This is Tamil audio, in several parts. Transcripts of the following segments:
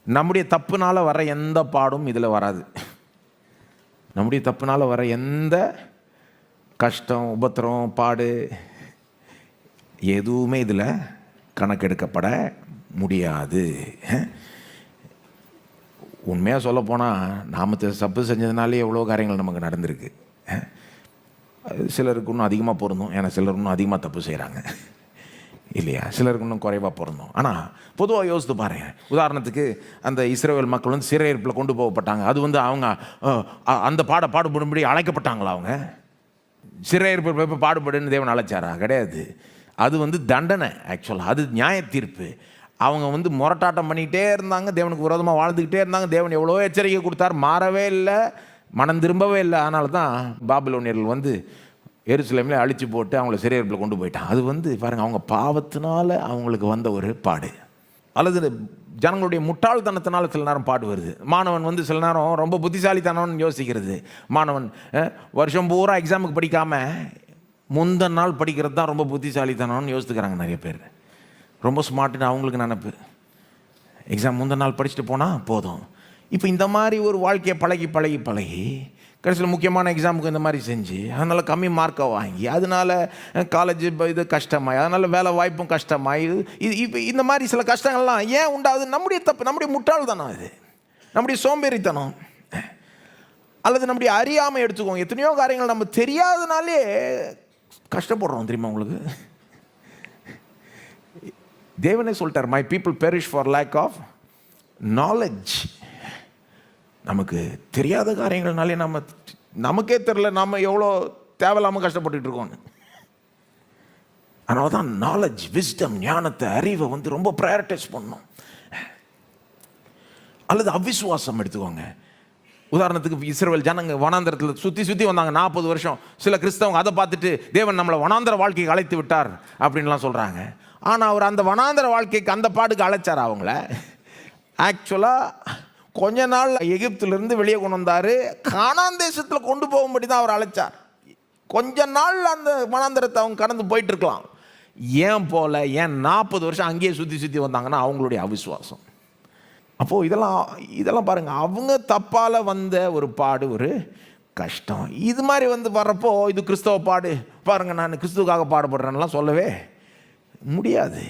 நம்முடைய தப்புனால வர எந்த பாடும் இதில் வராது. நம்முடைய தப்புனால வர எந்த கஷ்டம், உபத்திரம், பாடு எதுவுமே இதில் கணக்கெடுக்கப்பட முடியாது. உண்மையாக சொல்ல போனால் நாம் தப்பு செஞ்சதுனாலே எவ்வளோ காரியங்கள் நமக்கு நடந்திருக்கு. சிலருக்கு இன்னும் அதிகமாக பொருந்தும், ஏன்னா சிலர் இன்னும் அதிகமாக தப்பு செய்கிறாங்க இல்லையா? சிலருக்கு இன்னும் குறைவாக பொருந்தும். ஆனால் பொதுவாக யோசித்து பாருங்க. உதாரணத்துக்கு அந்த இஸ்ரவேல் மக்கள் வந்து சிறையிருப்பில் கொண்டு போகப்பட்டாங்க. அது வந்து அவங்க அந்த பாடுபடும்படி அழைக்கப்பட்டாங்களா? அவங்க சிறையிருப்பு பாடுபடுன்னு தேவன் அழைச்சாரா? கிடையாது. அது வந்து தண்டனை. ஆக்சுவலாக அது நியாய தீர்ப்பு. அவங்க வந்து முரட்டாட்டம் பண்ணிக்கிட்டே இருந்தாங்க, தேவனுக்கு விரோதமாக வாழ்ந்துக்கிட்டே இருந்தாங்க. தேவன் எவ்வளோ எச்சரிக்கை கொடுத்தார், மாறவே இல்லை, மனம் திரும்பவே இல்லை. அதனால தான் பாபிலோனியர்கள் வந்து எருசலேமில் அழிச்சு போட்டு அவங்கள சிறையிருப்பில் கொண்டு போயிட்டான். அது வந்து பாருங்கள், அவங்க பாவத்தினால அவங்களுக்கு வந்த ஒரு பாடு, அல்லது ஜனங்களுடைய முட்டாள்தனத்தினால சில நேரம் பாடு வருது. மாணவன் வந்து சில நேரம் ரொம்ப புத்திசாலித்தனம்னு யோசிக்கிறது. மாணவன் வருஷம் பூரா எக்ஸாமுக்கு படிக்காமல் முந்தின நாள் படிக்கிறது தான் ரொம்ப புத்திசாலித்தனம்னு யோசித்துக்கிறாங்க நிறைய பேர். ரொம்ப ஸ்மார்ட்டுன்னு அவங்களுக்கு நினப்பு. எக்ஸாம் முந்தின நாள் படிச்சுட்டு போனால் போதும். இப்போ இந்த மாதிரி ஒரு வாழ்க்கையை பழகி பழகி பழகி கடைசியில் முக்கியமான எக்ஸாமுக்கு இந்த மாதிரி செஞ்சு அதனால் கம்மி மார்க்கை வாங்கி அதனால் காலேஜ் இது கஷ்டமாயி அதனால் வேலை வாய்ப்பும் கஷ்டமாயி இது இப்போ இந்த மாதிரி சில கஷ்டங்கள்லாம் ஏன் உண்டாகுது? நம்முடைய தப்பு, நம்முடைய முட்டாள்தனம், இது நம்முடைய சோம்பேறித்தனம், அல்லது நம்முடைய அறியாமை எடுத்துக்கோங்க. எத்தனையோ காரியங்கள் நம்ம தெரியாதனாலே கஷ்டப்படுறோம் தெரியுமா உங்களுக்கு? தேவனே சொல்லிட்டார், my people perish for lack of knowledge. நமக்கு தெரியாத காரியங்கள்னாலே நமக்கே தெரியல நம்ம எவ்வளோ தேவையில்லாமல் கஷ்டப்பட்டுட்டு இருக்கோன்னு. அதனால தான் நாலேஜ், விஸ்டம், ஞானத்தை, அறிவை வந்து ரொம்ப ப்ரையாரிட்டைஸ் பண்ணணும். அல்லது அவிசுவாசம் எடுத்துக்கோங்க. உதாரணத்துக்கு இஸ்ரவேல் ஜனங்க வனாந்தரத்தில் சுற்றி வந்தாங்க 40 வருஷம். சில கிறிஸ்தவங்க அதை பார்த்துட்டு தேவன் நம்மளை வனாந்தர வாழ்க்கைக்கு அழைத்து விட்டார் அப்படின்லாம் சொல்கிறாங்க. ஆனால் அவர் அந்த வனாந்தர வாழ்க்கைக்கு அந்த பாடுக்கு அழைச்சார் அவங்கள? ஆக்சுவலாக கொஞ்ச நாள் எகிப்திலிருந்து வெளியே கொண்டு வந்தார், கானான் தேசத்தில் கொண்டு போகும்படி தான் அவர் அழைச்சார். கொஞ்ச நாள் அந்த வனாந்தரத்தை அவங்க கடந்து போயிட்டு இருக்கலாம். ஏன் போல? ஏன் 40 வருஷம் அங்கேயே சுற்றி வந்தாங்கன்னா அவங்களுடைய அவிசுவாசம். அப்போது இதெல்லாம் பாருங்கள், அவங்க தப்பால் வந்த ஒரு பாடு, ஒரு கஷ்டம். இது மாதிரி வந்து வர்றப்போ இது கிறிஸ்தவ பாடு, பாருங்கள் நான் கிறிஸ்துவுக்காக பாடுபடுறேன்னெலாம் சொல்லவே முடியாது.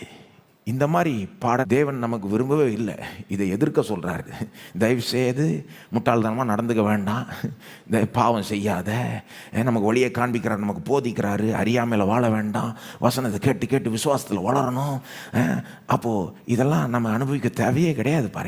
இந்த மாதிரி பாட தேவன் நமக்கு விரும்பவே இல்லை. இதை எதிர்க்க சொல்கிறாரு. தயவு செய்து முட்டாள்தனமாக நடந்துக்க வேண்டாம், இந்த பாவம் செய்யாத, நமக்கு வழியை காண்பிக்கிறார், நமக்கு போதிக்கிறாரு, அறியாமையில் வாழ வேண்டாம், வசனத்தை கேட்டு கேட்டு விசுவாசத்தில் வளரணும். அப்போது இதெல்லாம் நம்ம அனுபவிக்க தேவையே கிடையாது பாருங்க.